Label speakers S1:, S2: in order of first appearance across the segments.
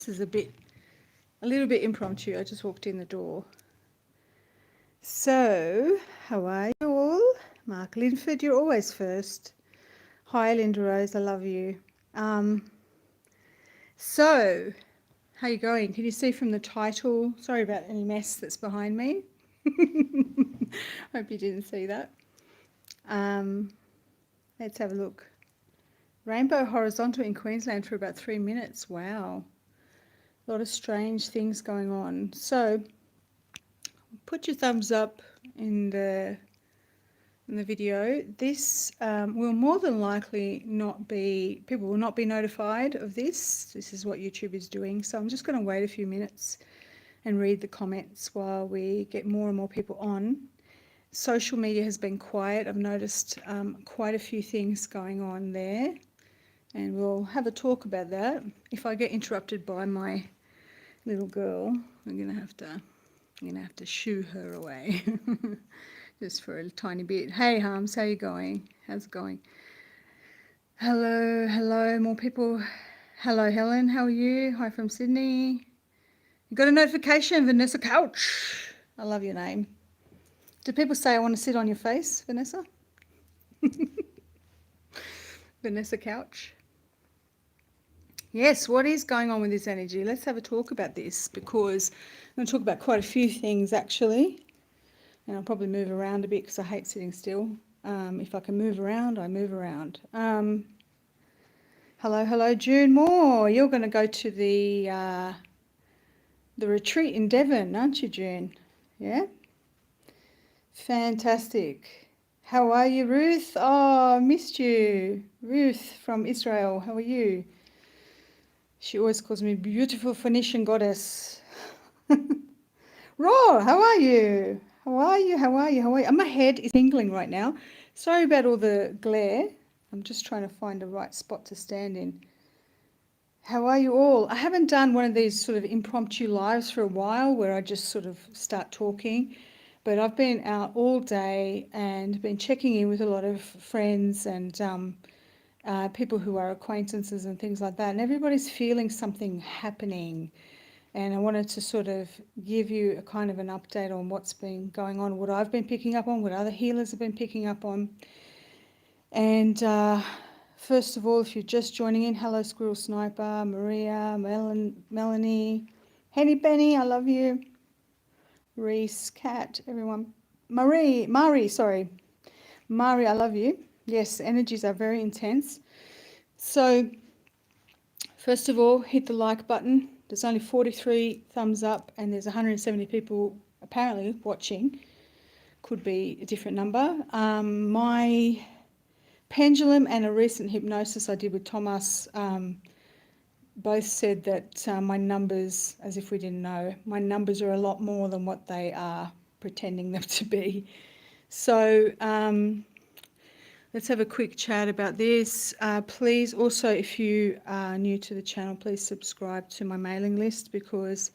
S1: This is a little bit impromptu. I just walked in the door. So, how are you all? Mark Linford, you're always first. Hi, Linda Rose, I love you. So, how you going? Can you see from the title? Sorry about any mess that's behind me. Hope you didn't see that. Let's have a look. Rainbow horizontal in Queensland for about 3 minutes. Wow. A lot of strange things going on. So, put your thumbs up in the video. This will more than likely not be, people will not be notified of this. This is what YouTube is doing. So I'm just going to wait a few minutes and read the comments while we get more and more people on. Social media has been quiet. I've noticed quite a few things going on there, and we'll have a talk about that. If I get interrupted by my little girl, I'm gonna have to shoo her away just for a tiny bit. Hey Harms, how you going? How's it going? Hello, more people. Hello Helen, how are you? Hi from Sydney. You got a notification, Vanessa Couch. I love your name. Do people say I want to sit on your face, Vanessa? Vanessa Couch. Yes, what is going on with this energy? Let's have a talk about this, because I'm going to talk about quite a few things actually. And I'll probably move around a bit because I hate sitting still. If I can move around, I move around. Hello, June Moore. You're going to go to the retreat in Devon, aren't you, June? Yeah? Fantastic. How are you, Ruth? Oh, I missed you. Ruth from Israel, how are you? She always calls me beautiful Phoenician goddess. Raw, how are you? How are you? My head is tingling right now. Sorry about all the glare. I'm just trying to find the right spot to stand in. How are you all? I haven't done one of these sort of impromptu lives for a while where I just sort of start talking. But I've been out all day and been checking in with a lot of friends and people who are acquaintances and things like that. And everybody's feeling something happening. And I wanted to sort of give you a kind of an update on what's been going on, what I've been picking up on, what other healers have been picking up on. And first of all, if you're just joining in, hello Squirrel Sniper, Maria, Melanie, Henny Benny, I love you. Reese, Kat, everyone. Mari, I love you. Yes, energies are very intense. So, first of all, hit the like button. There's only 43 thumbs up and there's 170 people apparently watching. Could be a different number. My pendulum and a recent hypnosis I did with Thomas both said that my numbers, as if we didn't know, my numbers are a lot more than what they are pretending them to be. So let's have a quick chat about this. Please also, if you are new to the channel, please subscribe to my mailing list, because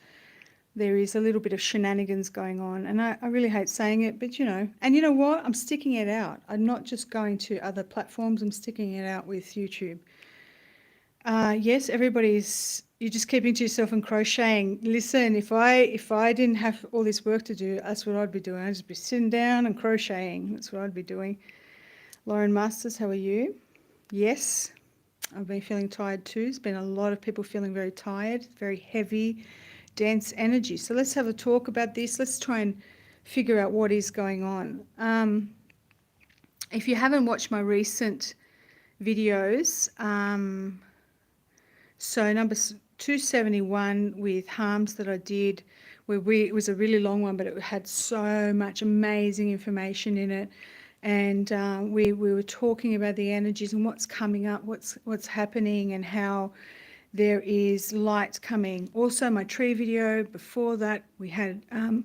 S1: there is a little bit of shenanigans going on. And I really hate saying it, but you know, and you know what? I'm sticking it out. I'm not just going to other platforms, I'm sticking it out with YouTube. Yes, you're just keeping to yourself and crocheting. Listen, if I didn't have all this work to do, that's what I'd be doing. I'd just be sitting down and crocheting. That's what I'd be doing. Lauren Masters, how are you? Yes, I've been feeling tired too. There's been a lot of people feeling very tired, very heavy, dense energy. So let's have a talk about this. Let's try and figure out what is going on. If you haven't watched my recent videos, so number 271 with Harms that I did, where it was a really long one, but it had so much amazing information in it. And we were talking about the energies and what's coming up, what's happening, and how there is light coming. Also, my tree video before that, we had, I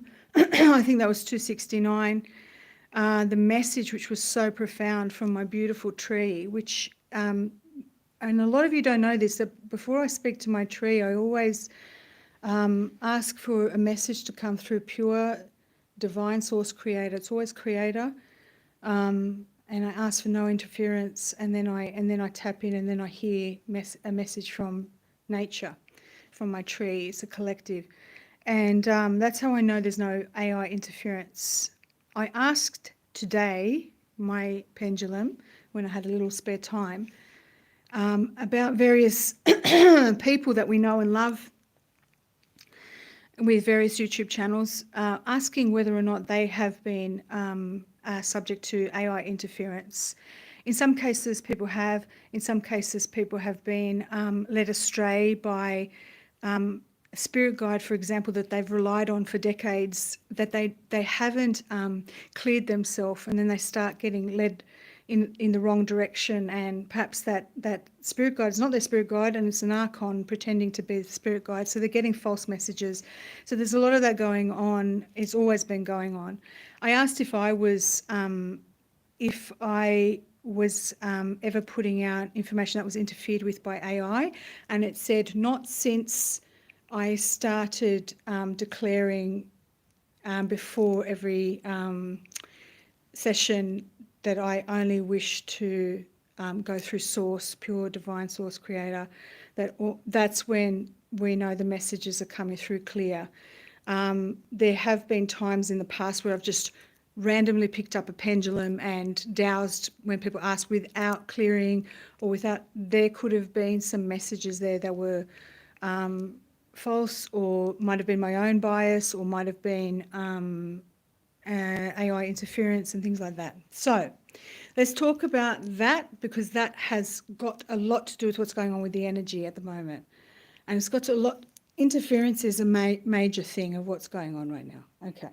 S1: think that was 269, the message which was so profound from my beautiful tree, which, and a lot of you don't know this, that before I speak to my tree, I always ask for a message to come through pure divine source creator. It's always creator. And I ask for no interference, and then I tap in, and then I hear a message from nature, from my tree. It's a collective. And that's how I know there's no AI interference. I asked today my pendulum, when I had a little spare time, about various people that we know and love with various YouTube channels, asking whether or not they have been subject to AI interference. In some cases, people have. In some cases, people have been led astray by a spirit guide, for example, that they've relied on for decades, that they haven't cleared themselves, and then they start getting led in the wrong direction, and perhaps that spirit guide is not their spirit guide, and it's an archon pretending to be the spirit guide, so they're getting false messages. So there's a lot of that going on. It's always been going on. I asked if I was ever putting out information that was interfered with by AI, and it said not since I started declaring before every session that I only wish to go through source, pure divine source creator, that's when we know the messages are coming through clear. There have been times in the past where I've just randomly picked up a pendulum and dowsed when people ask without clearing or without, there could have been some messages there that were false, or might have been my own bias, or might have been AI interference and things like that. So let's talk about that, because that has got a lot to do with what's going on with the energy at the moment. And it's got a lot, interference is a major thing of what's going on right now. Okay.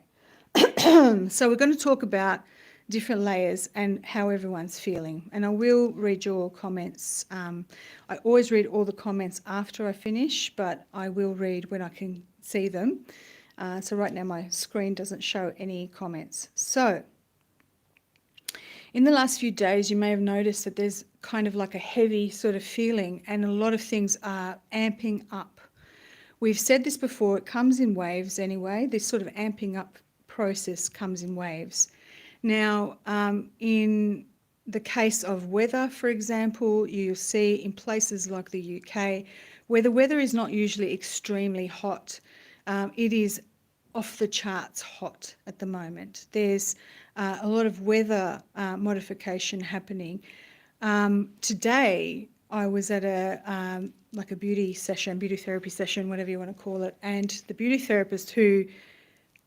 S1: So we're going to talk about different layers and how everyone's feeling. And I will read your comments. I always read all the comments after I finish, but I will read when I can see them. So right now my screen doesn't show any comments. So in the last few days, you may have noticed that there's kind of like a heavy sort of feeling, and a lot of things are amping up. We've said this before, it comes in waves anyway. This sort of amping up process comes in waves. Now, in the case of weather, for example, you'll see in places like the UK, where the weather is not usually extremely hot, it is off the charts hot at the moment. There's a lot of weather modification happening. Today, I was at a like a beauty session, beauty therapy session, whatever you want to call it, and the beauty therapist, who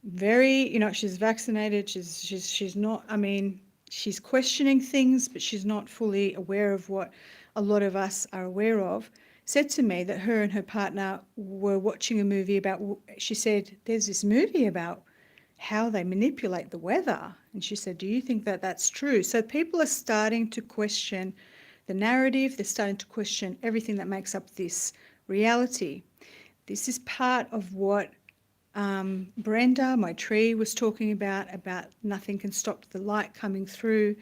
S1: very, she's vaccinated, she's not, I mean, she's questioning things, but she's not fully aware of what a lot of us are aware of, said to me that her and her partner were watching a movie about, she said, there's this movie about how they manipulate the weather. And she said, do you think that that's true? So people are starting to question the narrative. They're starting to question everything that makes up this reality. This is part of what Brenda, my tree, was talking about nothing can stop the light coming through,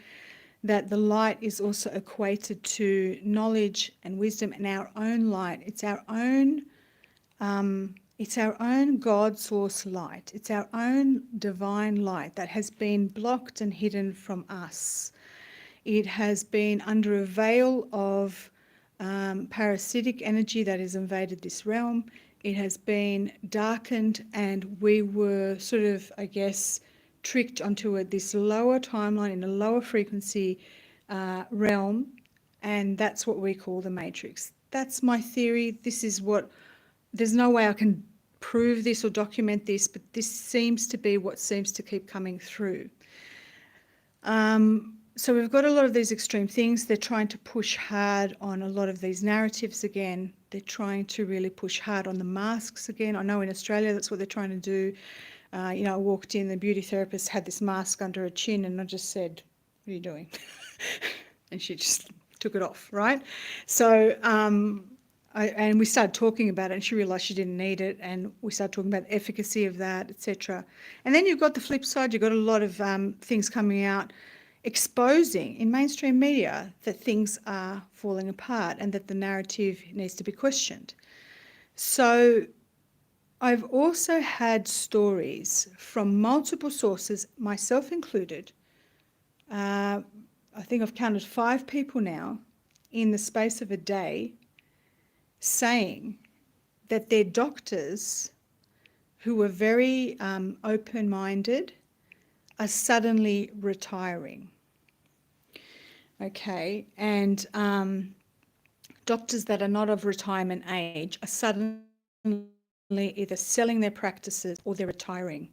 S1: that the light is also equated to knowledge and wisdom and our own light. It's our own God source light. It's our own divine light that has been blocked and hidden from us. It has been under a veil of parasitic energy that has invaded this realm. It has been darkened, and we were sort of, I guess, tricked onto this lower timeline in a lower frequency realm, and that's what we call the matrix. That's my theory. This is what, there's no way I can prove this or document this, but this seems to be what seems to keep coming through. So we've got a lot of these extreme things. They're trying to push hard on a lot of these narratives again. They're trying to really push hard on the masks again. I know in Australia that's what they're trying to do. I walked in, the beauty therapist had this mask under her chin, and I just said, what are you doing? And she just took it off, right? So, and we started talking about it, and she realised she didn't need it, and we started talking about the efficacy of that, etc. And then you've got the flip side. You've got a lot of things coming out exposing in mainstream media that things are falling apart and that the narrative needs to be questioned. So I've also had stories from multiple sources, myself included. I think I've counted 5 people now in the space of a day saying that their doctors, who were very open-minded, are suddenly retiring. Okay, and doctors that are not of retirement age are suddenly either selling their practices or they're retiring.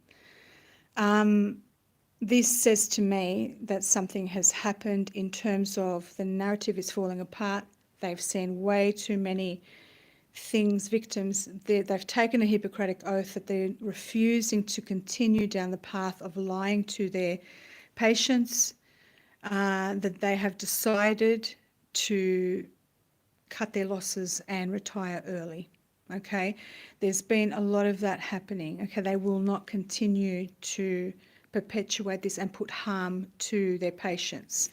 S1: This says to me that something has happened in terms of the narrative is falling apart. They've seen way too many things, victims. They've taken a Hippocratic oath that they're refusing to continue down the path of lying to their patients, that they have decided to cut their losses and retire early. Okay, there's been a lot of that happening. Okay, they will not continue to perpetuate this and put harm to their patients.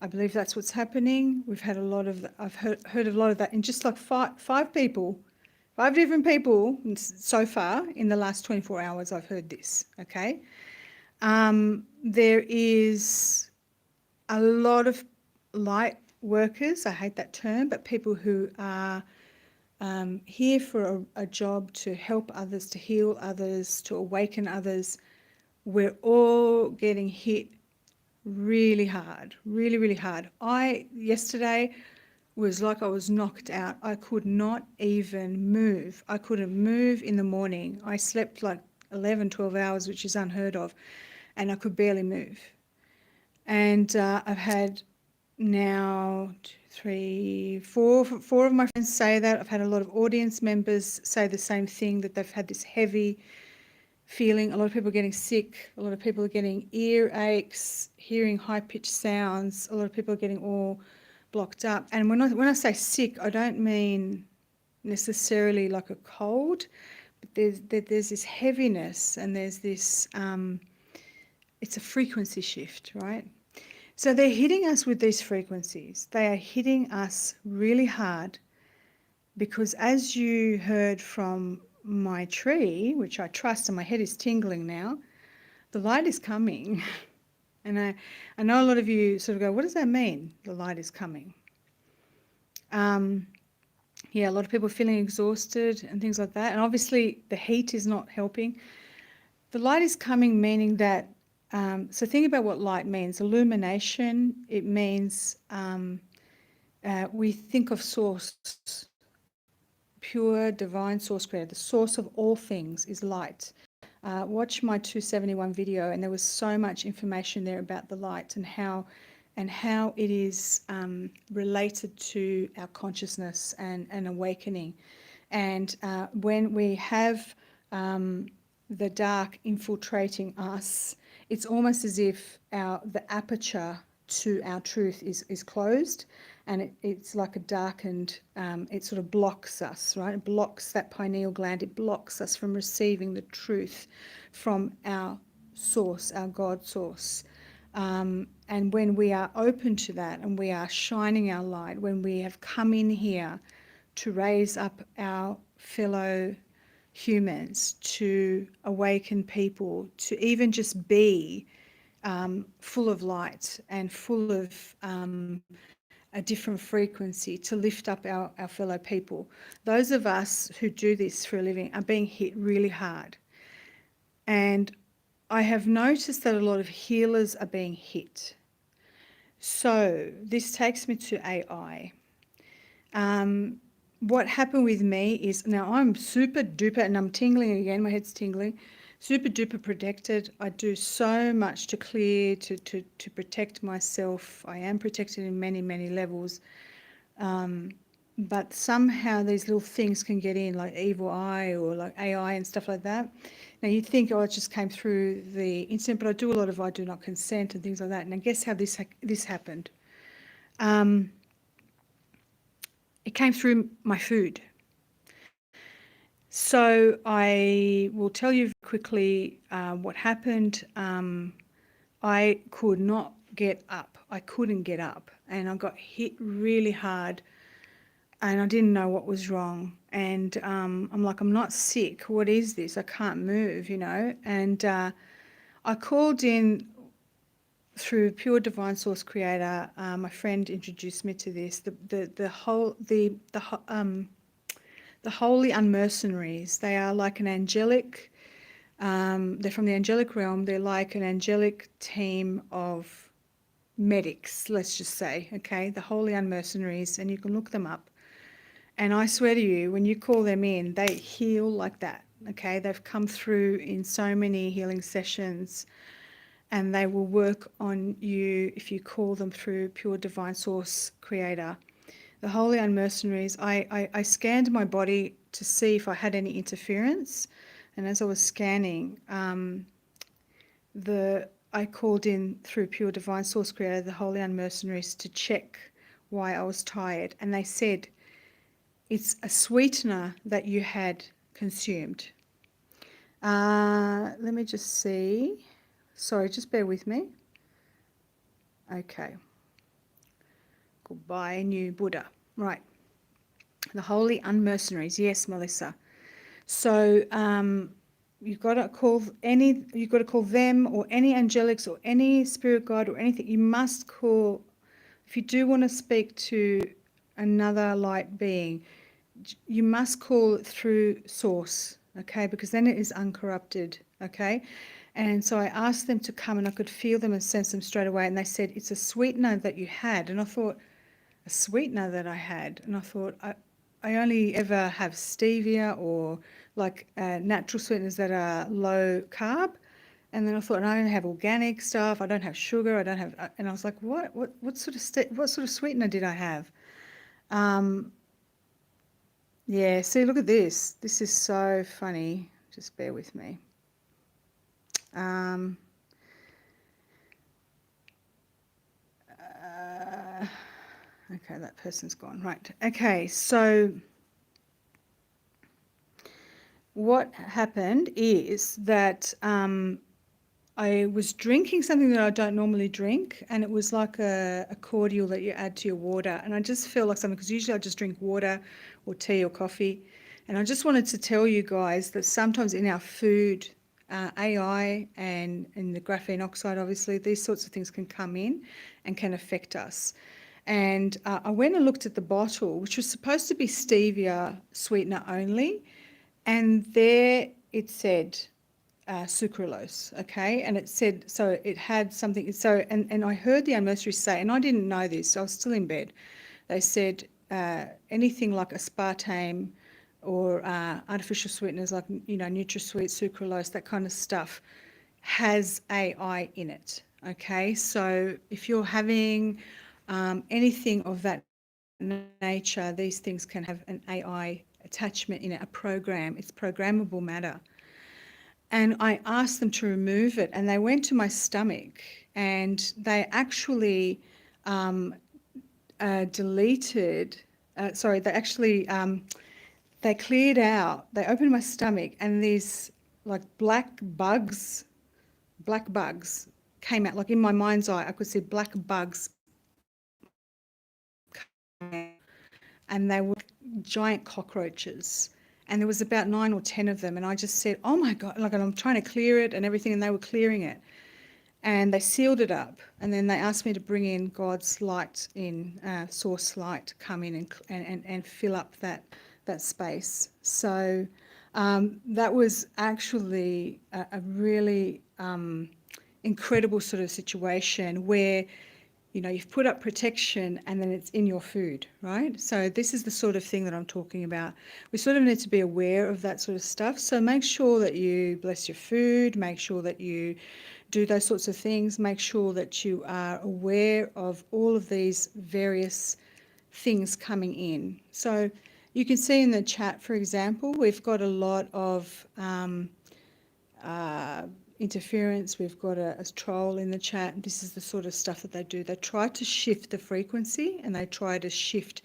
S1: I believe that's what's happening. We've had a lot of, I've heard a lot of that in just like five different people so far in the last 24 hours. I've heard this. Okay, there is a lot of light workers, I hate that term, but people who are here for a job to help others, to heal others, to awaken others. We're all getting hit really hard, really, really hard. Yesterday was like I was knocked out. I could not even move. I couldn't move in the morning. I slept like 11, 12 hours, which is unheard of, and I could barely move. And I've had now 4 of my friends say that. I've had a lot of audience members say the same thing, that they've had this heavy feeling. A lot of people are getting sick. A lot of people are getting ear aches, hearing high-pitched sounds. A lot of people are getting all blocked up. And when I say sick, I don't mean necessarily like a cold, but there's this heaviness, and there's this, it's a frequency shift, right? So they're hitting us with these frequencies. They are hitting us really hard because, as you heard from my tree, which I trust, and my head is tingling now, the light is coming. And I know a lot of you sort of go, what does that mean, the light is coming? Yeah, a lot of people are feeling exhausted and things like that. And obviously the heat is not helping. The light is coming, meaning that, so think about what light means. Illumination, it means we think of source, pure divine source creator. The source of all things is light. Watch my 271 video, and there was so much information there about the light and how it is related to our consciousness and awakening. And when we have the dark infiltrating us, it's almost as if the aperture to our truth is closed, and it's like a darkened, it sort of blocks us, right? It blocks that pineal gland. It blocks us from receiving the truth from our source, our God source. And when we are open to that, and we are shining our light, when we have come in here to raise up our fellow humans, to awaken people, to even just be full of light and full of a different frequency, to lift up our fellow people. Those of us who do this for a living are being hit really hard. And I have noticed that a lot of healers are being hit. So this takes me to AI. What happened with me is, now I'm super duper, and I'm tingling again, my head's tingling, super duper protected. I do so much to clear, to protect myself. I am protected in many, many levels. But somehow these little things can get in, like evil eye or like AI and stuff like that. Now you'd think, oh, it just came through the internet, but I do a lot of I do not consent and things like that. And I guess how this happened. It came through my food. So I will tell you quickly what happened. I could not get up. I couldn't get up, and I got hit really hard, and I didn't know what was wrong. And I'm like, I'm not sick. What is this? I can't move, you know. And I called in through Pure Divine Source Creator. My friend introduced me to this. The the Holy Unmercenaries. They are like an angelic, they're from the Angelic Realm. They're like an angelic team of medics, let's just say, okay? The Holy Unmercenaries, and you can look them up. And I swear to you, when you call them in, they heal like that, okay? They've come through in so many healing sessions, and they will work on you if you call them through Pure Divine Source Creator. The Holy Unmercenaries, I scanned my body to see if I had any interference, and as I was scanning, I called in through Pure Divine Source Creator, the Holy Unmercenaries, to check why I was tired, and they said, it's a sweetener that you had consumed. Let me just see. Sorry, just bear with me. Okay. Goodbye, new Buddha. Right. The Holy Unmercenaries. Yes, Melissa. So you've got to call them or any angelics or any spirit guide or anything. You must call, if you do want to speak to another light being, you must call it through source, okay, because then it is uncorrupted, okay. And so I asked them to come, and I could feel them and sense them straight away, and they said, it's a sweetener that you had. And I thought, a sweetener that I had? And I thought, I only ever have stevia or like natural sweeteners that are low carb. And then I thought, I don't have organic stuff, I don't have sugar, I don't have, and I was like, what sort of sweetener did I have? Yeah, see, look at this. This is so funny. Just bear with me. Okay, that person's gone. Right. Okay, so what happened is that I was drinking something that I don't normally drink, and it was like a cordial that you add to your water. And I just felt like something, because usually I just drink water or tea or coffee. And I just wanted to tell you guys that sometimes in our food, AI and the graphene oxide, obviously, these sorts of things can come in and can affect us. And I went and looked at the bottle, which was supposed to be stevia sweetener only, and there it said sucralose, okay, and it said, so it had something, so, and I heard the anniversary say, and I didn't know this, so I was still in bed, they said anything like aspartame or artificial sweeteners like, you know, NutraSweet, sucralose, that kind of stuff has AI in it, okay. So if you're having anything of that nature, these things can have an AI attachment in it, a program. It's programmable matter. And I asked them to remove it, and they went to my stomach, and they actually deleted, they cleared out, they opened my stomach, and these like black bugs came out. Like in my mind's eye, I could see black bugs and they were giant cockroaches. And there was about 9 or 10 of them. And I just said, oh my God, like, and I'm trying to clear it and everything, and they were clearing it. And they sealed it up. And then they asked me to bring in God's light in, source light, to come in and fill up that space. So that was actually a really incredible sort of situation where, you know, you've put up protection and then it's in your food, right? So this is the sort of thing that I'm talking about. We sort of need to be aware of that sort of stuff. So make sure that you bless your food, make sure that you do those sorts of things, make sure that you are aware of all of these various things coming in. So you can see in the chat, for example, we've got a lot of interference. We've got a troll in the chat. This is the sort of stuff that they do. They try to shift the frequency, and they try to shift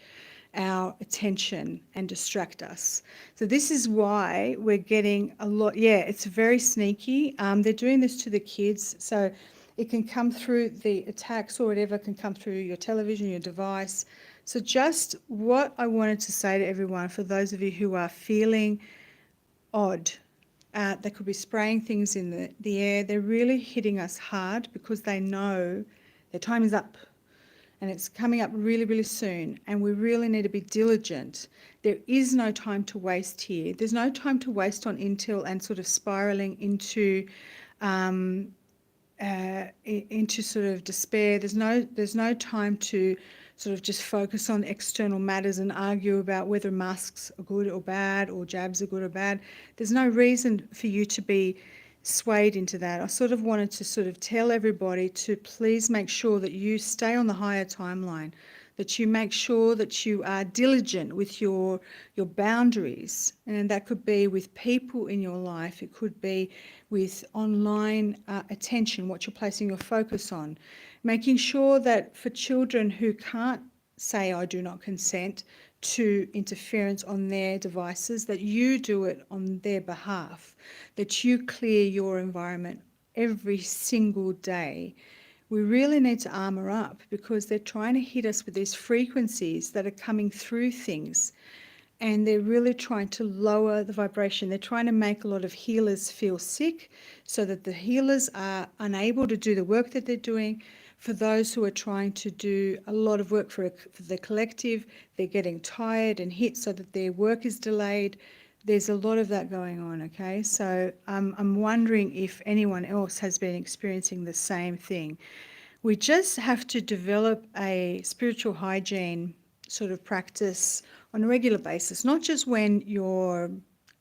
S1: our attention and distract us. So this is why we're getting a lot. Yeah, it's very sneaky. They're doing this to the kids. So it can come through the attacks, or whatever can come through your television, your device. So just what I wanted to say to everyone, for those of you who are feeling odd, they could be spraying things in the air. They're really hitting us hard because they know their time is up. and it's coming up really, really soon, and we really need to be diligent. There is no time to waste here. There's no time to waste on Intel and sort of spiraling um, into sort of despair. There's no time to sort of just focus on external matters and argue about whether masks are good or bad or jabs are good or bad. There's no reason for you to be swayed into that. I sort of wanted to sort of tell everybody to please make sure that you stay on the higher timeline, that you make sure that you are diligent with your boundaries, and that could be with people in your life, it could be with online attention, what you're placing your focus on, making sure that for children who can't say I do not consent to interference on their devices, that you do it on their behalf, that you clear your environment every single day. We really need to armour up, because they're trying to hit us with these frequencies that are coming through things, and they're really trying to lower the vibration. They're trying to make a lot of healers feel sick so that the healers are unable to do the work that they're doing. For those who are trying to do a lot of work for the collective, they're getting tired and hit so that their work is delayed. There's a lot of that going on, okay? So I'm wondering if anyone else has been experiencing the same thing. We just have to develop a spiritual hygiene sort of practice on a regular basis, not just when you're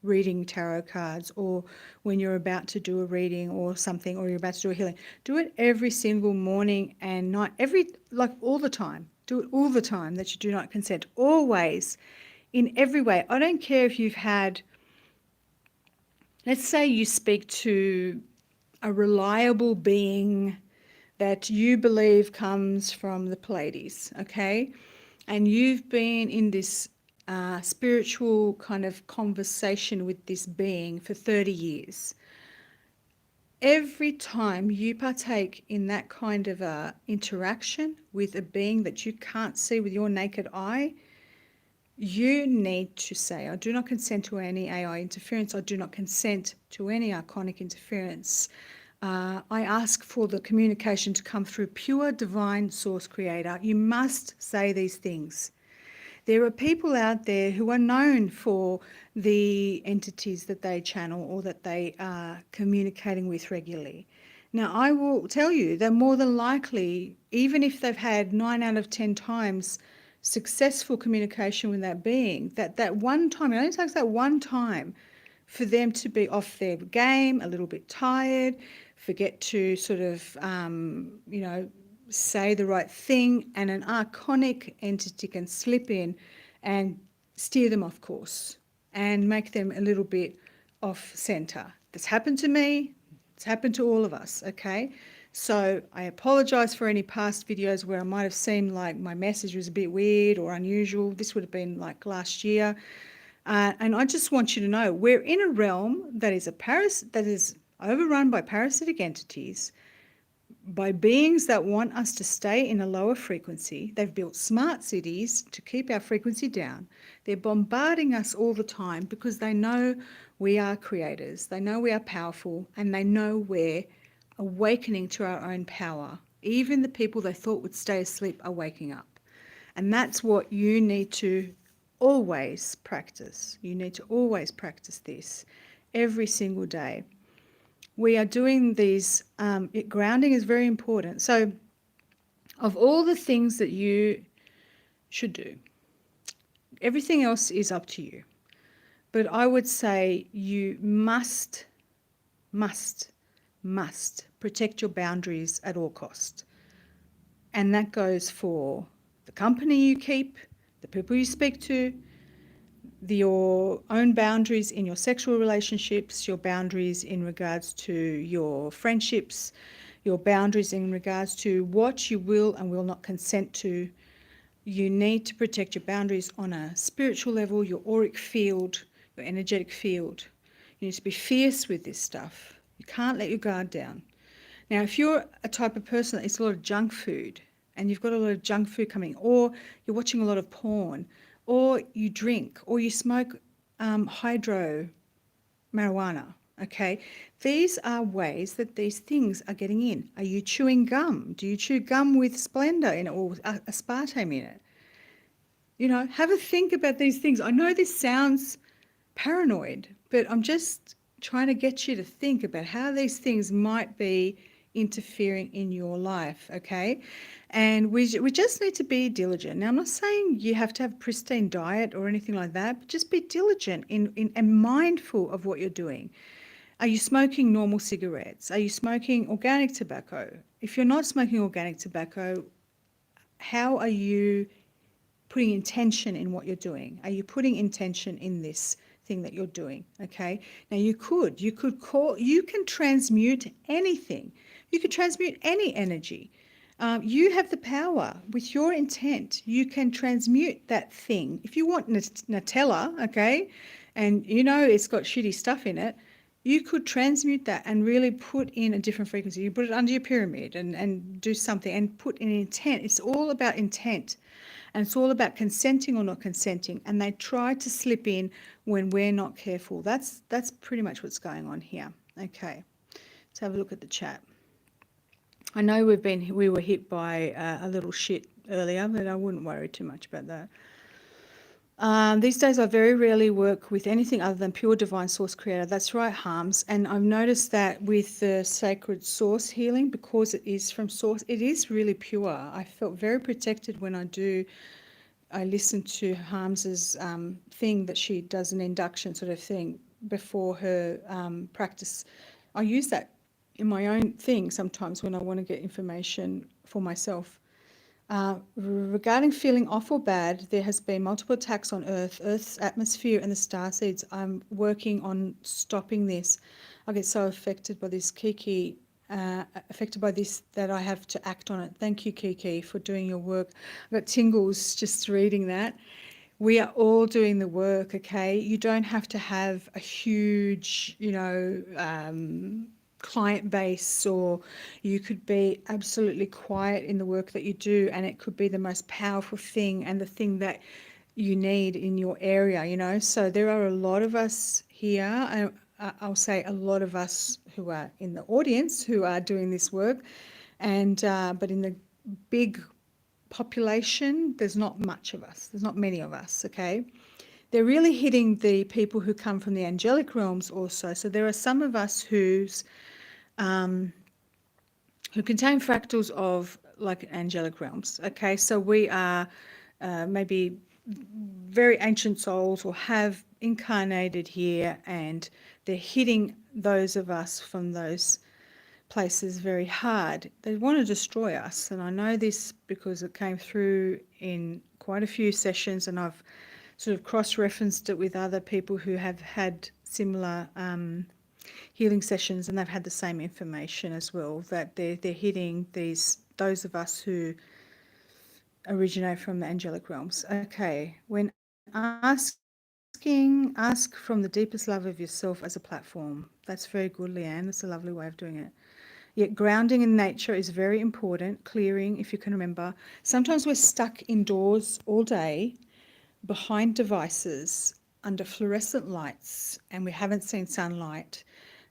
S1: reading tarot cards or when you're about to do a reading or something, or you're about to do a healing. Do it every single morning and night, all the time. Do it all the time, that you do not consent. Always, in every way. I don't care if you've had, let's say you speak to a reliable being that you believe comes from the Pleiades, okay? And you've been in this spiritual kind of conversation with this being for 30 years. Every time you partake in that kind of interaction with a being that you can't see with your naked eye, you need to say, I do not consent to any AI interference. I do not consent to any archonic interference. I ask for the communication to come through pure divine source creator. You must say these things. There are people out there who are known for the entities that they channel or that they are communicating with regularly. Now, I will tell you that more than likely, even if they've had 9 out of 10 times successful communication with that being, that one time, it only takes that one time for them to be off their game, a little bit tired, forget to sort of, say the right thing, and an archonic entity can slip in and steer them off course and make them a little bit off centre. That's happened to me. It's happened to all of us, okay? So I apologise for any past videos where I might have seemed like my message was a bit weird or unusual. This would have been like last year. And I just want you to know, we're in a realm that is overrun by parasitic entities, by beings that want us to stay in a lower frequency. They've built smart cities to keep our frequency down. They're bombarding us all the time because they know we are creators. They know we are powerful, and they know we're awakening to our own power. Even the people they thought would stay asleep are waking up. And that's what you need to always practice. You need to always practice this every single day. We are doing these, grounding is very important. So of all the things that you should do, everything else is up to you. But I would say you must protect your boundaries at all cost. And that goes for the company you keep, the people you speak to, your own boundaries in your sexual relationships, your boundaries in regards to your friendships, your boundaries in regards to what you will and will not consent to. You need to protect your boundaries on a spiritual level, your auric field, your energetic field. You need to be fierce with this stuff. You can't let your guard down. Now, if you're a type of person that eats a lot of junk food, and you've got a lot of junk food coming, or you're watching a lot of porn, or you drink, or you smoke hydro marijuana, Okay, these are ways that these things are getting in. Are you chewing gum? Do you chew gum with Splenda in it or aspartame in it? You know, have a think about these things. I know this sounds paranoid, but I'm just trying to get you to think about how these things might be interfering in your life, okay? And we just need to be diligent. Now, I'm not saying you have to have a pristine diet or anything like that, but just be diligent in and mindful of what you're doing. Are you smoking normal cigarettes? Are you smoking organic tobacco? If you're not smoking organic tobacco, how are you putting intention in what you're doing? Are you putting intention in this thing that you're doing? Okay. Now you can transmute anything. You can transmute any energy. You have the power with your intent. You can transmute that thing. If you want Nutella, okay, and you know it's got shitty stuff in it, you could transmute that and really put in a different frequency. You put it under your pyramid and do something and put in intent. It's all about intent. And it's all about consenting or not consenting. And they try to slip in when we're not careful. That's pretty much what's going on here. Okay, let's have a look at the chat. I know we were hit by a little shit earlier, but I wouldn't worry too much about that. These days I very rarely work with anything other than pure divine source creator. That's right, Harms. And I've noticed that with the sacred source healing, because it is from source, it is really pure. I felt very protected when I listen to Harms's thing that she does, an induction sort of thing before her practice. I use that in my own thing sometimes when I want to get information for myself. Regarding feeling off or bad, there has been multiple attacks on Earth's atmosphere and the star seeds. I'm working on stopping this. I get so affected by this, Kiki, affected by this that I have to act on it. Thank you, Kiki, for doing your work. I've got tingles just reading that. We are all doing the work, okay? You don't have to have a huge, client base, or you could be absolutely quiet in the work that you do, and it could be the most powerful thing and the thing that you need in your area. So there are a lot of us here. I'll say a lot of us who are in the audience who are doing this work, and but in the big population, there's not much of us. There's not many of us, okay? They're really hitting the people who come from the angelic realms also. So there are some of us who contain fractals of like angelic realms, okay? So we are maybe very ancient souls or have incarnated here, and they're hitting those of us from those places very hard. They want to destroy us, and I know this because it came through in quite a few sessions, and I've sort of cross-referenced it with other people who have had similar healing sessions, and they've had the same information as well, that they're hitting those of us who originate from the angelic realms. Okay, when ask from the deepest love of yourself as a platform. That's very good, Leanne. That's a lovely way of doing it. Yet grounding in nature is very important. Clearing, if you can remember. Sometimes we're stuck indoors all day behind devices under fluorescent lights, and we haven't seen sunlight.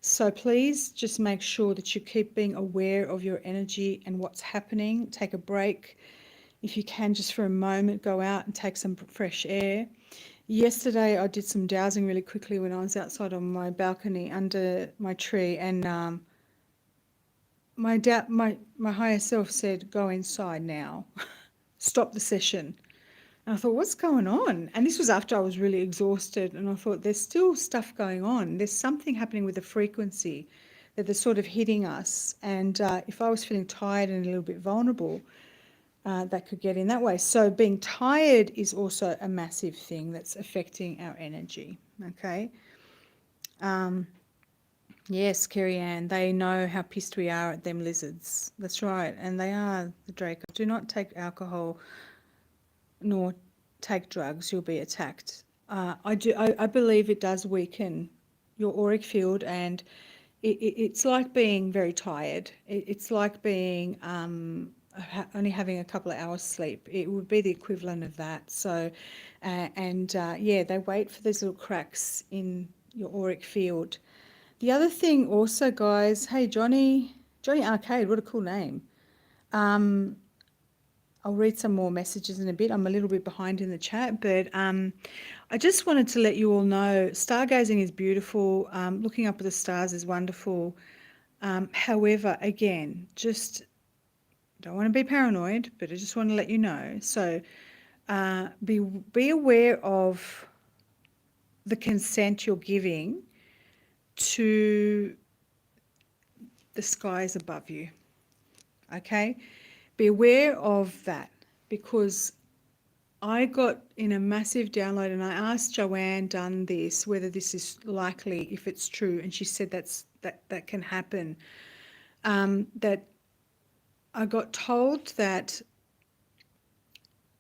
S1: So please just make sure that you keep being aware of your energy and what's happening. Take a break. If you can, just for a moment, go out and take some fresh air. Yesterday I did some dowsing really quickly when I was outside on my balcony under my tree, and my higher self said, go inside now. Stop the session. And I thought, what's going on? And this was after I was really exhausted, and I thought, there's still stuff going on. There's something happening with the frequency that they're sort of hitting us. And if I was feeling tired and a little bit vulnerable, that could get in that way. So being tired is also a massive thing that's affecting our energy, okay? Yes, Kerry Ann, they know how pissed we are at them lizards. That's right, and they are the Draco. Do not take alcohol nor take drugs, you'll be attacked. I believe it does weaken your auric field, and it's like being very tired. It's like being only having a couple of hours sleep. It would be the equivalent of that. So, yeah, they wait for those little cracks in your auric field. The other thing also, guys, hey, Johnny Arcade, what a cool name. I'll read some more messages in a bit. I'm a little bit behind in the chat, but I just wanted to let you all know stargazing is beautiful. Looking up at the stars is wonderful. However, again, just don't want to be paranoid, but I just want to let you know. So be aware of the consent you're giving to the skies above you. Okay? Be aware of that, because I got in a massive download and I asked Joanne done this, whether this is likely, if it's true, and she said that can happen. That I got told that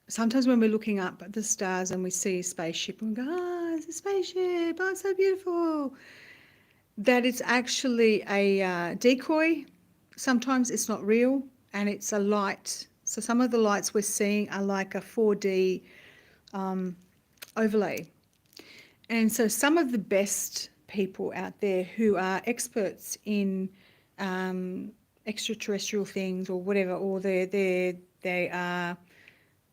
S1: sometimes when we're looking up at the stars and we see a spaceship and we go, oh, it's a spaceship, oh, it's so beautiful, that it's actually a decoy. Sometimes it's not real and it's a light. So some of the lights we're seeing are like a 4D overlay. And so some of the best people out there who are experts in extraterrestrial things or whatever, or they are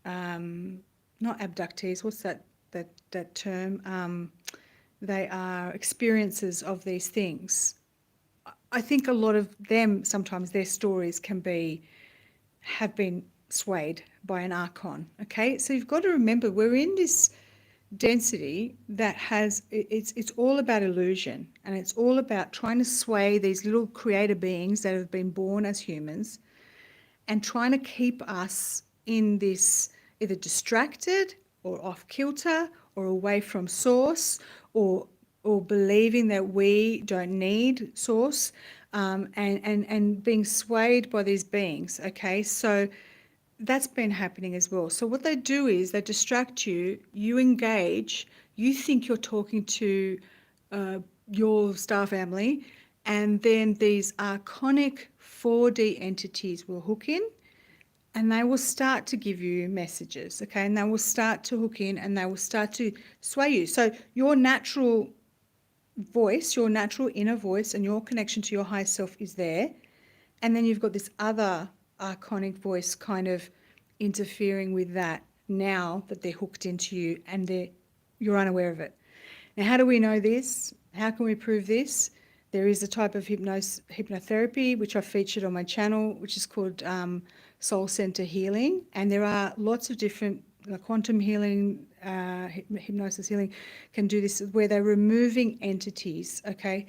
S1: not abductees. What's that term? They are experiencers of these things. I think a lot of them, sometimes their stories have been swayed by an archon. Okay, so you've got to remember we're in this density that it's all about illusion, and it's all about trying to sway these little creator beings that have been born as humans and trying to keep us in this either distracted or off kilter or away from source, or believing that we don't need source, and being swayed by these beings. Okay, so that's been happening as well. So what they do is they distract you, you engage, you think you're talking to your star family, and then these archonic 4D entities will hook in and they will start to give you messages, okay? And they will start to hook in and they will start to sway you. So your natural voice, your natural inner voice and your connection to your higher self is there. And then you've got this other archonic voice kind of interfering with that now that they're hooked into you and you're unaware of it. Now, how do we know this? How can we prove this? There is a type of hypnotherapy which I've featured on my channel, which is called soul center healing, and there are lots of different quantum healing, hypnosis healing can do this, where they're removing entities. Okay,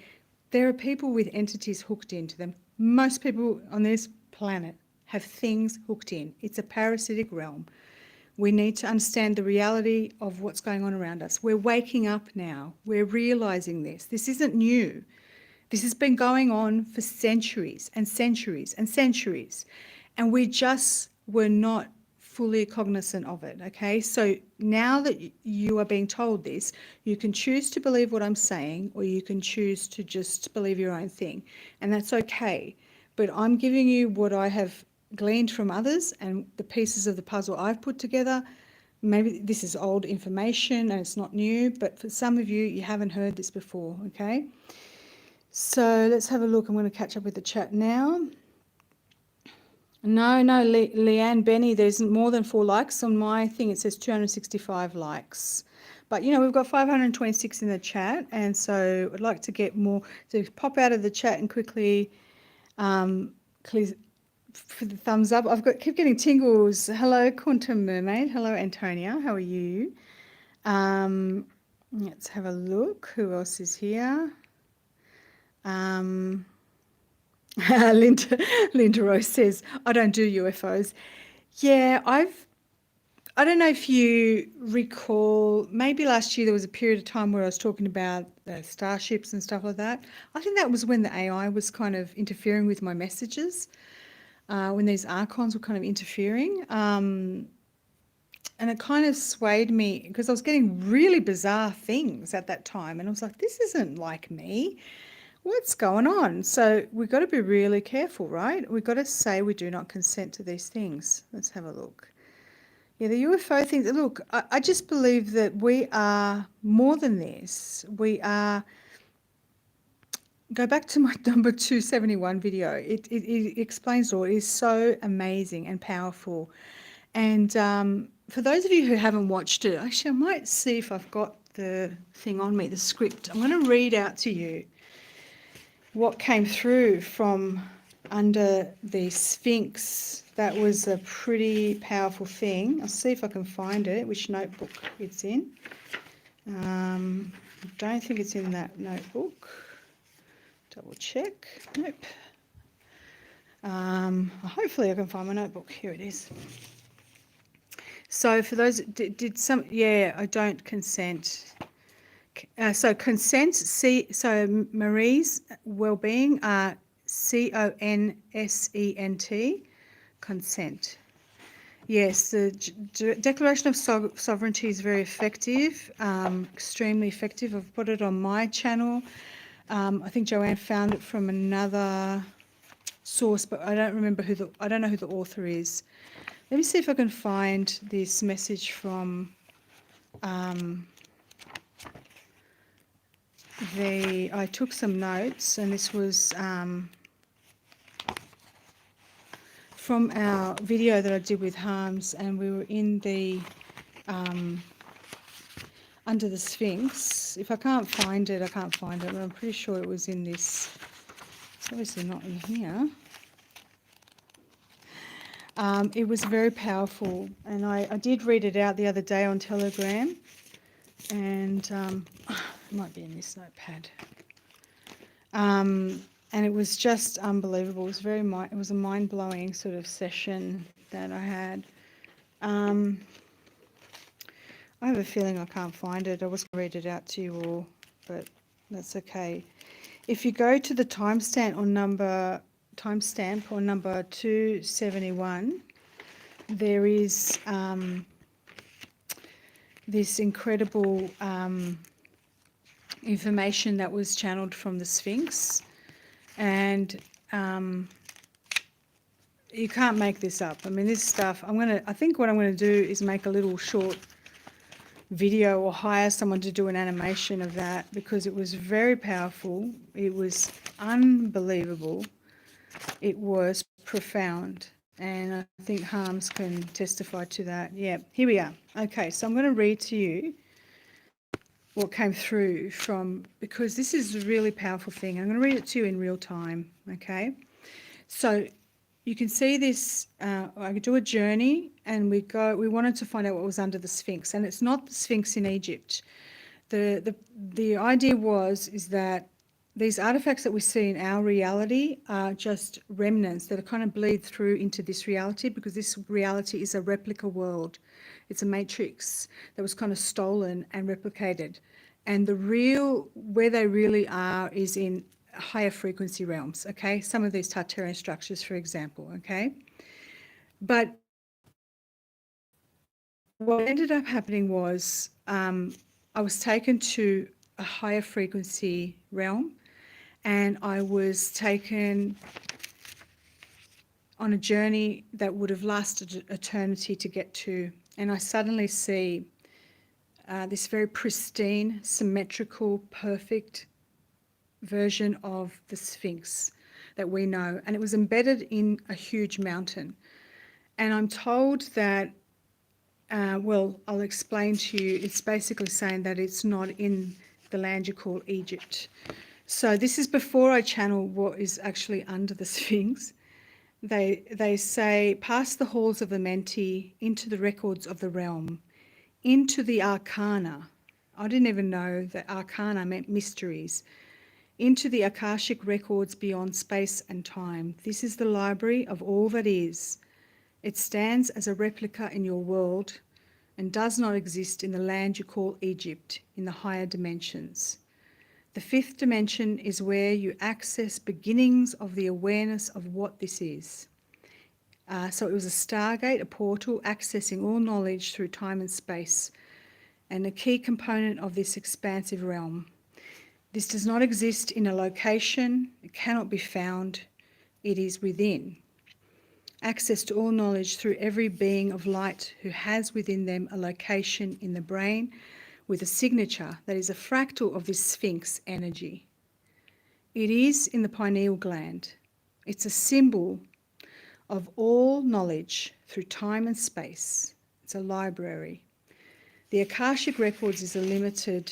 S1: there are people with entities hooked into them. Most people on this planet have things hooked in. It's a parasitic realm. We need to understand the reality of what's going on around us. We're waking up now. We're realizing this. This isn't new. This has been going on for centuries and centuries and centuries. And we just were not fully cognizant of it, okay? So now that you are being told this, you can choose to believe what I'm saying, or you can choose to just believe your own thing. And that's okay. But I'm giving you what I have gleaned from others and the pieces of the puzzle I've put together. Maybe this is old information and it's not new, but for some of you, you haven't heard this before, okay? So let's have a look. I'm going to catch up with the chat now. No, Leanne Benny, there's more than 4 likes on my thing. It says 265 likes. But, we've got 526 in the chat, and so I'd like to get more. So pop out of the chat and quickly please for the thumbs up. Keep getting tingles. Hello, Quantum Mermaid. Hello, Antonia. How are you? Let's have a look. Who else is here? Linda Rose says, I don't do UFOs. Yeah, I don't know if you recall, maybe last year there was a period of time where I was talking about starships and stuff like that. I think that was when the AI was kind of interfering with my messages, when these archons were kind of interfering. And it kind of swayed me because I was getting really bizarre things at that time. And I was like, this isn't like me. What's going on? So we've got to be really careful, right? We've got to say we do not consent to these things. Let's have a look. Yeah, the UFO things, look, I just believe that we are more than this. We are go back to my number 271 video. It explains it all. It is so amazing and powerful. And for those of you who haven't watched it, actually, I might see if I've got the thing on me, the script. I'm going to read out to you what came through from under the Sphinx. That was a pretty powerful thing. I'll see if I can find it, which notebook it's in. I don't think it's in that notebook. Double check. Nope. Hopefully I can find my notebook. Here it is. So for those, did some, yeah, I don't consent. So consent, so Marie's well-being, CONSENT, consent. Yes, the Declaration of Sovereignty is very effective, extremely effective. I've put it on my channel. I think Joanne found it from another source, but I don't remember I don't know who the author is. Let me see if I can find this message from I took some notes, and this was from our video that I did with Harms, and we were in the under the Sphinx. If I can't find it, I can't find it, but I'm pretty sure it was in this. It's obviously not in here. It was very powerful, and I did read it out the other day on Telegram, and it might be in this notepad. And it was just unbelievable. It was it was a mind-blowing sort of session that I had. I have a feeling I can't find it. I was going to read it out to you all, but that's okay. If you go to the timestamp on number 271, there is this incredible information that was channeled from the Sphinx, and you can't make this up. I mean, this stuff, I think what I'm going to do is make a little short video or hire someone to do an animation of that, because it was very powerful. It was unbelievable. It was profound, and I think Harms can testify to that. Yeah, here we are. Okay, so I'm going to read to you what came through from, because this is a really powerful thing. I'm going to read it to you in real time, okay? So you can see this, I could do a journey, and we wanted to find out what was under the Sphinx, and it's not the Sphinx in Egypt. The idea is that these artifacts that we see in our reality are just remnants that are kind of bleed through into this reality, because this reality is a replica world. It's a matrix that was kind of stolen and replicated. And where they really are is in higher frequency realms, okay? Some of these Tartarian structures, for example, okay? But what ended up happening was I was taken to a higher frequency realm, and I was taken on a journey that would have lasted eternity to get to. And I suddenly see this very pristine, symmetrical, perfect version of the Sphinx that we know. And it was embedded in a huge mountain. And I'm told that, well, I'll explain to you. It's basically saying that it's not in the land you call Egypt. So this is before I channel what is actually under the Sphinx. They say, past the halls of the Menti, into the records of the realm, into the arcana. I didn't even know that arcana meant mysteries. Into the Akashic Records beyond space and time. This is the library of all that is. It stands as a replica in your world and does not exist in the land you call Egypt, in the higher dimensions. The fifth dimension is where you access beginnings of the awareness of what this is. So it was a stargate, a portal, accessing all knowledge through time and space, and a key component of this expansive realm. This does not exist in a location, it cannot be found, it is within. Access to all knowledge through every being of light who has within them a location in the brain with a signature that is a fractal of this Sphinx energy. It is in the pineal gland. It's a symbol of all knowledge through time and space. It's a library. The Akashic Records is a limited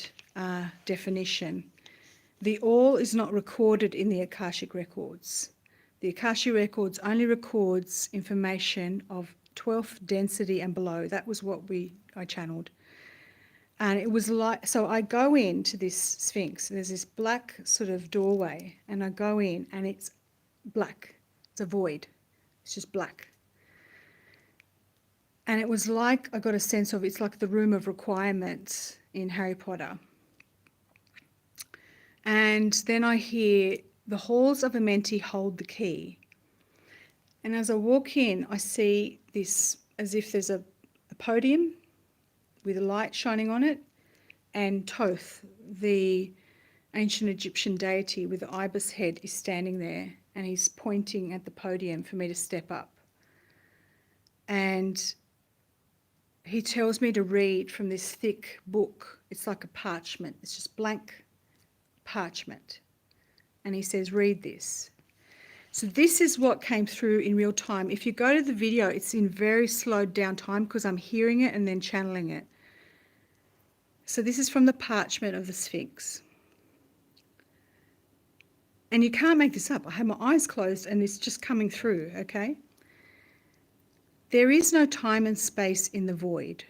S1: definition. The all is not recorded in the Akashic Records. The Akashic Records only records information of 12th density and below. That was what I channeled. And it was like, so I go into this Sphinx. There's this black sort of doorway, and I go in, and it's black. It's a void. It's just black. And it was like I got a sense of, it's like the room of requirements in Harry Potter. And then I hear the halls of Amenti hold the key. And as I walk in, I see this as if there's a podium with a light shining on it, and Thoth, the ancient Egyptian deity with the ibis head, is standing there, and he's pointing at the podium for me to step up. And he tells me to read from this thick book. It's like a parchment. It's just blank parchment. And he says, read this. So this is what came through in real time. If you go to the video, it's in very slowed down time because I'm hearing it and then channeling it. So this is from the parchment of the Sphinx. And you can't make this up. I have my eyes closed and it's just coming through, okay? There is no time and space in the void.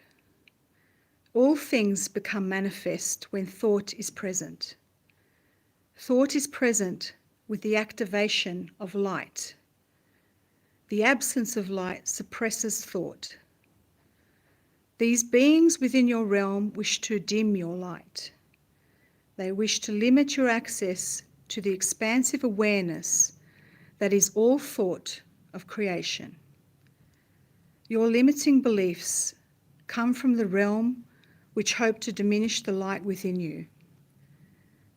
S1: All things become manifest when thought is present. Thought is present with the activation of light. The absence of light suppresses thought. These beings within your realm wish to dim your light. They wish to limit your access to the expansive awareness that is all thought of creation. Your limiting beliefs come from the realm which hope to diminish the light within you.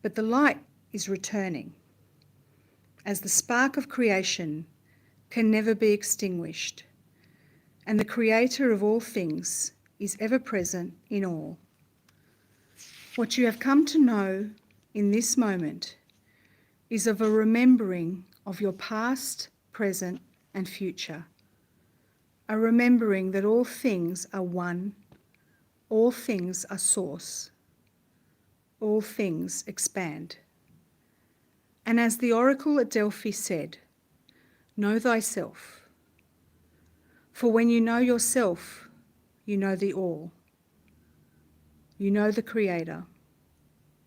S1: But the light is returning, as the spark of creation can never be extinguished, and the Creator of all things is ever present in all. What you have come to know in this moment is of a remembering of your past, present, and future. A remembering that all things are one, all things are source, all things expand. And as the oracle at Delphi said, know thyself. For when you know yourself, you know the all. You know the Creator.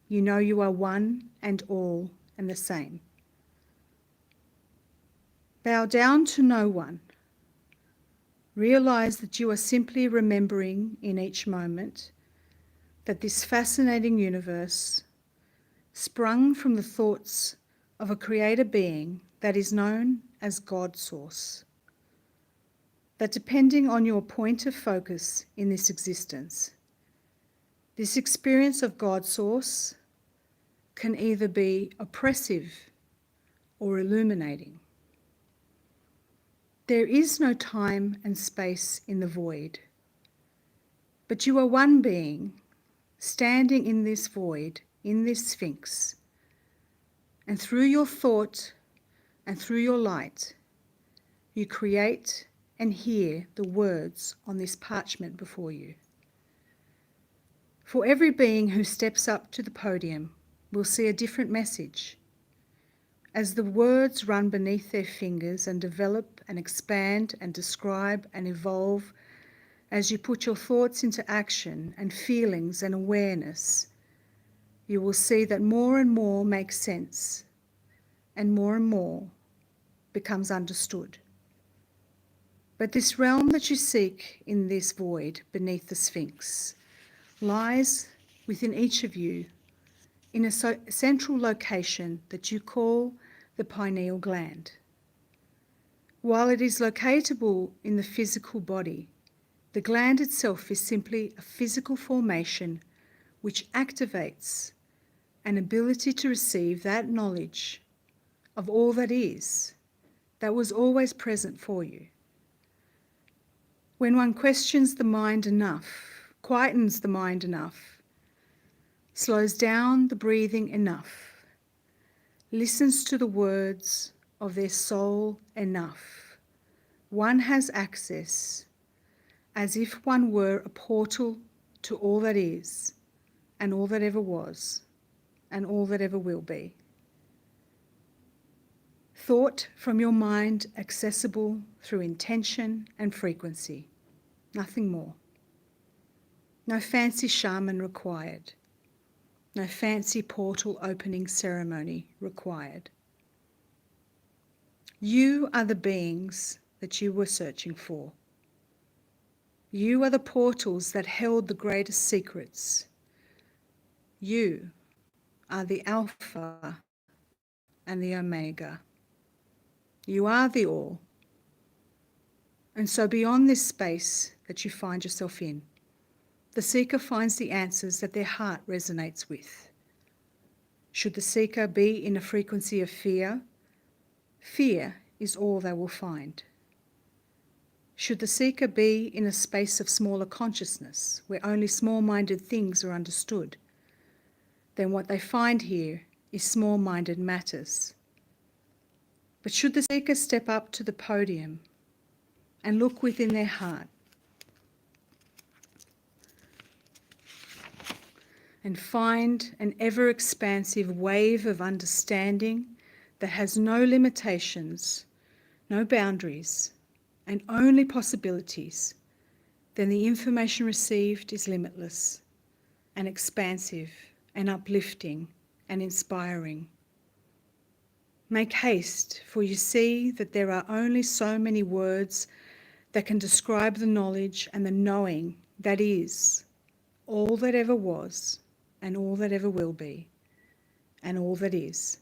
S1: You know you are one and all and the same. Bow down to no one. Realize that you are simply remembering in each moment that this fascinating universe sprung from the thoughts of a creator being that is known as God Source. That depending on your point of focus in this existence, this experience of God Source can either be oppressive or illuminating. There is no time and space in the void, but you are one being standing in this void, in this Sphinx, and through your thought and through your light, you create and hear the words on this parchment before you. For every being who steps up to the podium will see a different message. As the words run beneath their fingers and develop and expand and describe and evolve, as you put your thoughts into action and feelings and awareness, you will see that more and more makes sense and more becomes understood. But this realm that you seek in this void beneath the Sphinx lies within each of you in a central location that you call the pineal gland. While it is locatable in the physical body, the gland itself is simply a physical formation which activates an ability to receive that knowledge of all that is, that was always present for you. When one questions the mind enough, quietens the mind enough, slows down the breathing enough, listens to the words of their soul enough. One has access as if one were a portal to all that is, and all that ever was, and all that ever will be. Thought from your mind accessible through intention and frequency. Nothing more. No fancy shaman required. No fancy portal opening ceremony required. You are the beings that you were searching for. You are the portals that held the greatest secrets. You are the Alpha and the Omega. You are the all. And so beyond this space that you find yourself in, the seeker finds the answers that their heart resonates with. Should the seeker be in a frequency of fear, fear is all they will find. Should the seeker be in a space of smaller consciousness, where only small-minded things are understood, then what they find here is small-minded matters. But should the seeker step up to the podium and look within their heart and find an ever-expansive wave of understanding that has no limitations, no boundaries, and only possibilities, then the information received is limitless and expansive and uplifting and inspiring. Make haste, for you see that there are only so many words that can describe the knowledge and the knowing that is all that ever was and all that ever will be and all that is.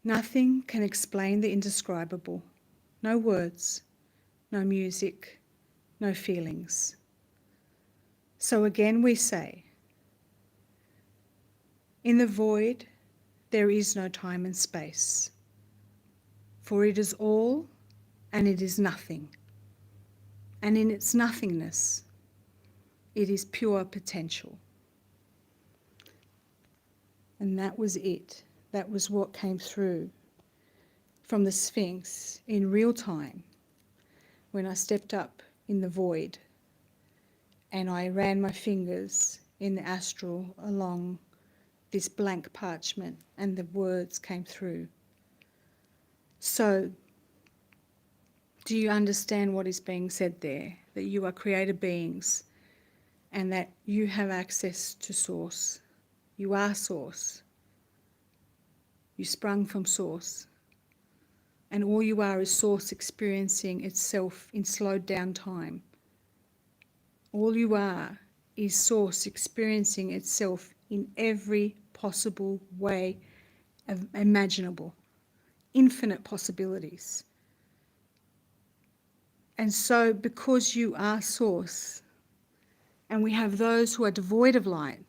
S1: Nothing can explain the indescribable. No words, no music, no feelings. So again we say, in the void there is no time and space, for it is all and it is nothing, and in its nothingness it is pure potential. And that was it. That was what came through from the Sphinx in real time when I stepped up in the void and I ran my fingers in the astral along this blank parchment and the words came through. So, do you understand what is being said there? That you are creator beings and that you have access to Source. You are Source. You sprung from Source. And all you are is Source experiencing itself in slowed down time. All you are is Source experiencing itself in every possible way imaginable. Infinite possibilities. And so because you are Source, and we have those who are devoid of light,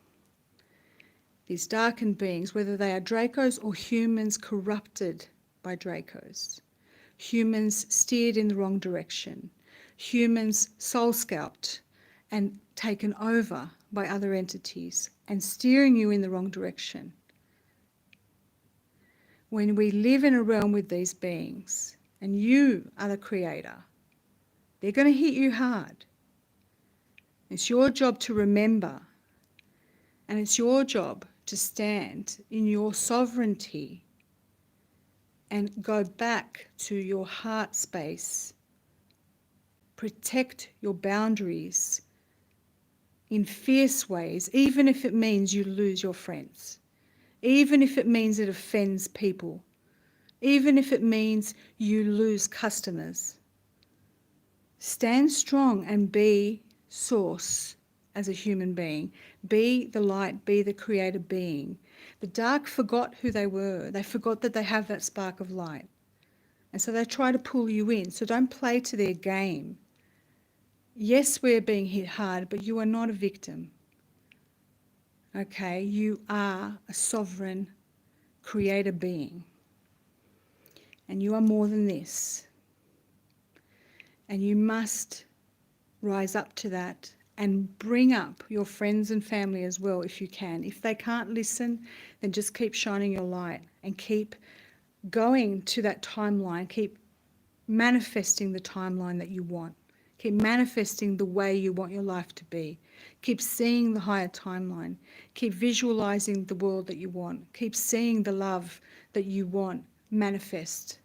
S1: these darkened beings, whether they are Dracos or humans corrupted by Dracos, humans steered in the wrong direction, humans soul scalped and taken over by other entities and steering you in the wrong direction. When we live in a realm with these beings and you are the creator, they're going to hit you hard. It's your job to remember, and it's your job to stand in your sovereignty and go back to your heart space. Protect your boundaries in fierce ways, even if it means you lose your friends, even if it means it offends people, even if it means you lose customers. Stand strong and be Source as a human being. Be the light, be the creator being. The dark forgot who they were. They forgot that they have that spark of light. And so they try to pull you in. So don't play to their game. Yes, we're being hit hard, but you are not a victim. Okay? You are a sovereign creator being. And you are more than this. And you must rise up to that and bring up your friends and family as well if you can. If they can't listen, then just keep shining your light and keep going to that timeline. Keep manifesting the timeline that you want. Keep manifesting the way you want your life to be. Keep seeing the higher timeline. Keep visualizing the world that you want. Keep seeing the love that you want manifest.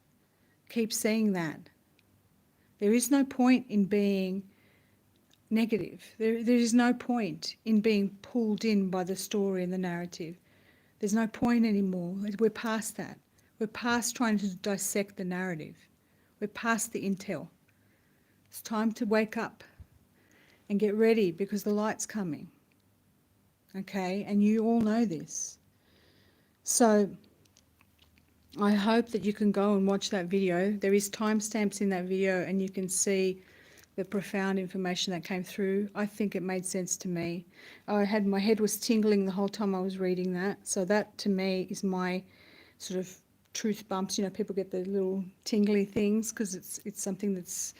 S1: Keep seeing that. There is no point in being negative. There is no point in being pulled in by the story and the narrative. There's no point anymore. We're past that. We're past trying to dissect the narrative. We're past the intel. It's time to wake up and get ready because the light's coming. Okay? And you all know this. So I hope that you can go and watch that video. There is timestamps in that video and you can see the profound information that came through. I think it made sense to me. My head was tingling the whole time I was reading that. So that to me is my sort of truth bumps. You know, people get the little tingly things because it's something that's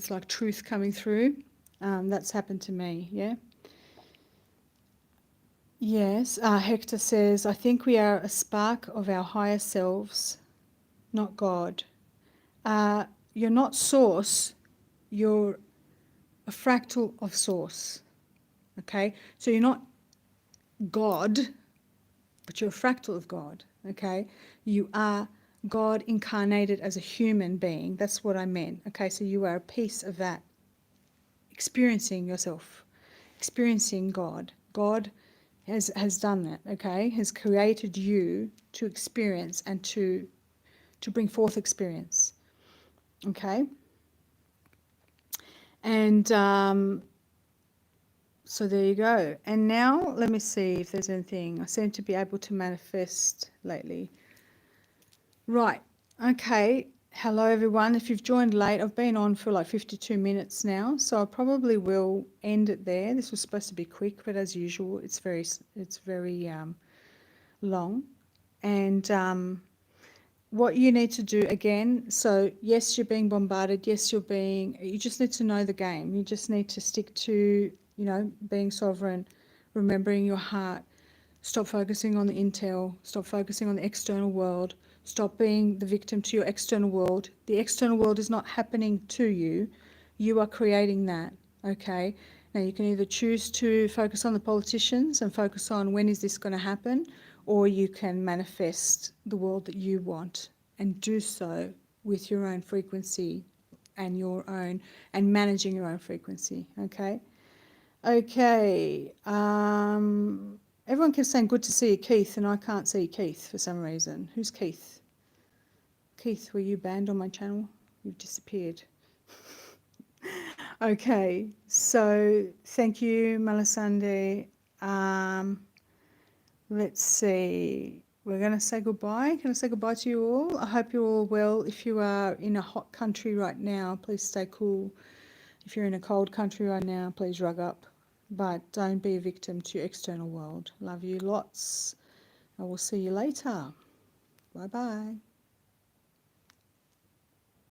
S1: like truth coming through. That's happened to me, yeah. Yes, Hector says, I think we are a spark of our higher selves, not God. You're not source, you're a fractal of source, okay? So you're not God, but you're a fractal of God, okay? You are God incarnated as a human being. That's what I meant, okay? So you are a piece of that, experiencing yourself, experiencing God. God has done that, okay? Has created you to experience and to bring forth experience, okay? And so there you go. And now let me see if there's anything. I seem to be able to manifest lately. Right, okay. Hello everyone. If you've joined late, I've been on for like 52 minutes now, so I probably will end it there. This was supposed to be quick, but as usual, it's very long. And what you need to do again, so yes, you're being bombarded. Yes, you just need to know the game. You just need to stick to, you know, being sovereign, remembering your heart. Stop focusing on the intel. Stop focusing on the external world. Stop being the victim to your external world. The external world is not happening to you. You are creating that, okay? Now you can either choose to focus on the politicians and focus on when is this going to happen, or you can manifest the world that you want and do so with your own frequency and managing your own frequency, okay? Okay, everyone keeps saying good to see you, Keith, and I can't see Keith for some reason. Who's Keith? Keith, were you banned on my channel? You've disappeared. Okay, so thank you, Malasande. Let's see. We're going to say goodbye. Can I say goodbye to you all? I hope you're all well. If you are in a hot country right now, please stay cool. If you're in a cold country right now, please rug up. But don't be a victim to your external world. Love you lots. I will see you later. Bye-bye.